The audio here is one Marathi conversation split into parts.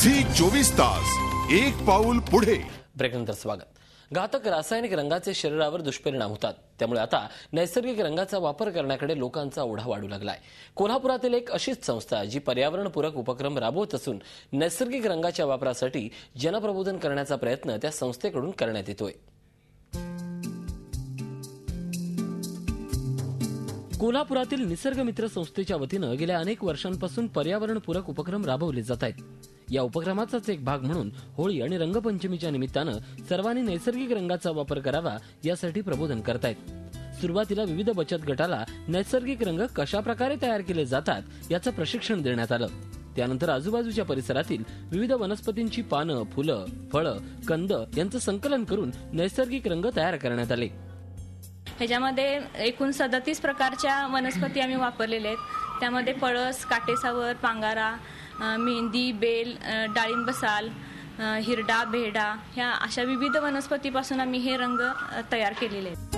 झी 24 तास एक पाऊल पुढे। ब्रेकनंतर स्वागत। घातक रासायनिक रंगाचे शरीरावर दुष्परिणाम होतात, त्यामुळे आता नैसर्गिक रंगाचा वापर करण्याकडे लोकांचा ओढा वाढू लागलाय। कोल्हापुरातील एक अशीच संस्था जी पर्यावरणपूरक उपक्रम राबवत असून नैसर्गिक रंगाच्या वापरासाठी जनप्रबोधन करण्याचा प्रयत्न त्या संस्थेकडून करण्यात येतोय। कोल्हापुरातील निसर्ग मित्र संस्थेच्या वतीनं गेल्या अनेक वर्षांपासून पर्यावरणपूरक उपक्रम राबवले जात आहेत। या उपक्रमाचाच एक भाग म्हणून होळी आणि रंगपंचमीच्या निमित्तानं सर्वांनी नैसर्गिक रंगाचा वापर करावा यासाठी प्रबोधन करतायत। सुरुवातीला विविध बचत गटाला नैसर्गिक रंग कशा प्रकारे तयार केले जातात याचं प्रशिक्षण देण्यात आलं। त्यानंतर आजूबाजूच्या परिसरातील विविध वनस्पतींची पानं, फुलं, फळं, कंद यांचं संकलन करून नैसर्गिक रंग तयार करण्यात आले। ह्याच्यामध्ये एकूण 37 प्रकारच्या वनस्पती आम्ही वापरलेल्या आहेत। त्यामध्ये पळस, काटेसावर, पांगारा, मेहंदी, बेल, डाळिंब साल, हिरडा, भेडा ह्या अशा विविध वनस्पतीपासून आम्ही हे रंग तयार केलेले आहेत।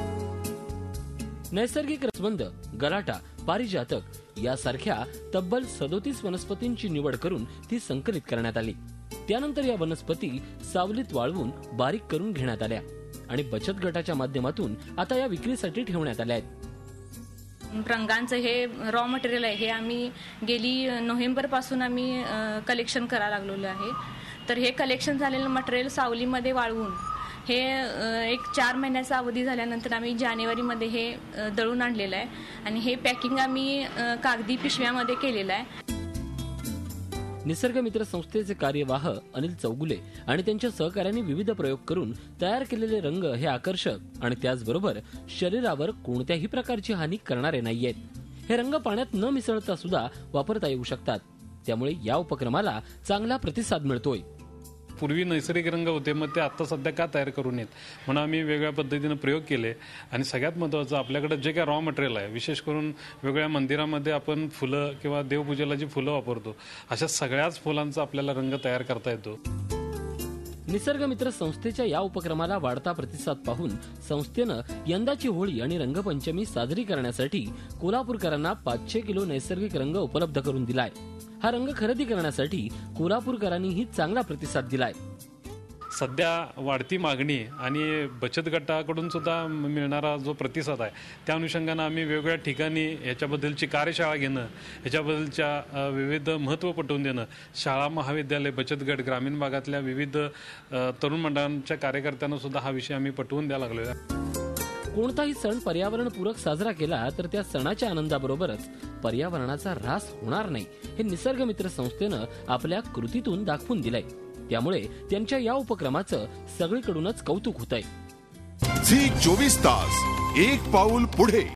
नैसर्गिक रसबंद, गलाटा, पारिजातक यासारख्या तब्बल 37 वनस्पतींची निवड करून ती संकलित करण्यात आली। त्यानंतर या वनस्पती सावलीत वाळवून बारीक करून घेण्यात आल्या आणि बचत गटाच्या माध्यमातून आता या विक्रीसाठी ठेवण्यात आल्या आहेत। रंगांचं हे रॉ मटेरियल आहे, हे आम्ही गेली नोव्हेंबर पासून आम्ही कलेक्शन करायला लागलेलो आहे। तर हे कलेक्शन झालेलं मटेरियल सावलीमध्ये वाळवून हे एक 4 महिन्याचा अवधी झाल्यानंतर आम्ही जानेवारीमध्ये हे दळून आणलेलं आहे आणि हे पॅकिंग आम्ही कागदी पिशव्यामध्ये केलेलं आहे। निसर्ग मित्र संस्थेचे कार्यवाह अनिल चौगुले आणि त्यांच्या सहकार्यांनी विविध प्रयोग करून तयार केलेले रंग हे आकर्षक आणि त्याचबरोबर शरीरावर कोणत्याही प्रकारची हानी करणारे नाहीयेत। हे रंग पाण्यात न मिसळता सुद्धा वापरता येऊ शकतात, त्यामुळे या उपक्रमाला चांगला प्रतिसाद मिळतोय। पूर्वी नैसर्गिक रंग होते, मग ते आता सध्या का तयार करू नयेत म्हणून आम्ही वेगळ्या पद्धतीने प्रयोग केले। आणि सगळ्यात महत्त्वाचं आपल्याकडे जे काय रॉ मटेरियल आहे, विशेष करून वेगवेगळ्या मंदिरामध्ये आपण फुलं किंवा देवपूजेला जी फुलं वापरतो अशा सगळ्याच फुलांचा आपल्याला रंग तयार करता येतो। निसर्ग मित्र संस्थेच्या या उपक्रमाला वाढता प्रतिसाद पाहून संस्थेनं यंदाची होळी आणि रंगपंचमी साजरी करण्यासाठी कोल्हापूरकरांना 500 किलो नैसर्गिक रंग उपलब्ध करून दिलाय। हा रंग खरेदी करण्यासाठी कोल्हापूरकरांनीही चांगला प्रतिसाद दिलाय। सध्या वाढती मागणी आणि बचत गटाकडून सुद्धा मिळणारा जो प्रतिसाद आहे त्या अनुषंगानं आम्ही वेगवेगळ्या ठिकाणी याच्याबद्दलची कार्यशाळा घेणं, याच्याबद्दलच्या विविध महत्त्व पटवून देणं, शाळा, महाविद्यालय, बचत गट, ग्रामीण भागातल्या विविध तरुण मंडळांच्या कार्यकर्त्यांना सुद्धा हा विषय आम्ही पटवून द्यायला लागलो आहे। कोणताही सण पर्यावरणपूरक साजरा केला तर त्या सणाच्या आनंदाबरोबरच पर्यावरणाचा ह्रास होणार नाही हे निसर्ग मित्र संस्थेनं आपल्या कृतीतून दाखवून दिलंय। त्यामुळे त्यांच्या या उपक्रमाचं सगळीकडूनच कौतुक होतंय। झी 24 तास एक पाऊल पुढे।